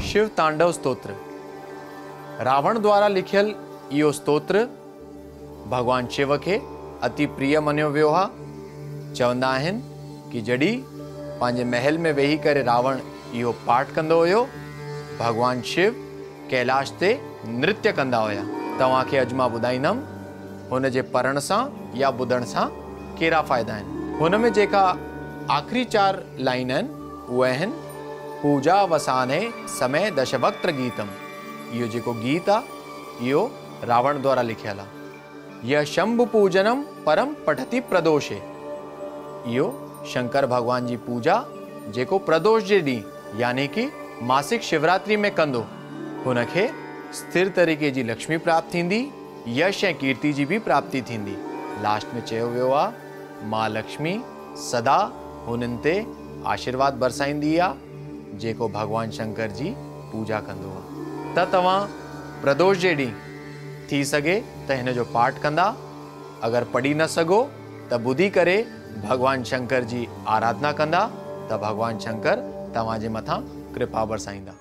शिव तांडव स्तोत्र। रावण द्वारा लिखियल इहो स्तोत्र भगवान शिव के अति प्रिय मनियो वियो हा। चवंदा आहिनि कि जॾहिं पंहिंजे महल में वेही करे रावण इहो पाठ कंदो हुयो, भगवान शिव कैलाश ते नृत्य कंदा हुया। तव्हांखे अॼु मां ॿुधाईंदमि हुन जे पढ़ण सां या ॿुधण सां कहिड़ा फ़ाइदा आहिनि। हुन में जेका आख़िरी 4 लाइन आहिनि उहे आहिनि पूजा वसाने समय दशवक्त्र गीतम। इहो जेको गीत आहे इहो रावण द्वारा लिखियल आहे। यह शंभु पूजनम परम पठति प्रदोषे। इहो शंकर भगवान जी पूजा जेको प्रदोष जे ॾींहुं यानी कि मासिक शिवरात्रि में कंदो, हुनखे स्थिर तरीक़े जी लक्ष्मी प्राप्त थींदी, यश ऐं कीर्ति जी भी प्राप्ति थींदी। लास्ट में चयो वियो आहे मां लक्ष्मी सदा हुननि ते आशीर्वाद बरसाईंदी आहे जेको भगवान शंकर जी पूजा कंदो आहे। त तव्हां प्रदोष जे ॾींहुं थी सघे त हिन जो पाठ कंदा। अगर पढ़ी न सघो त ॿुधी करे भगवान शंकर जी आराधना कंदा त भगवान शंकर तव्हांजे मथां कृपा बरसाईंदा।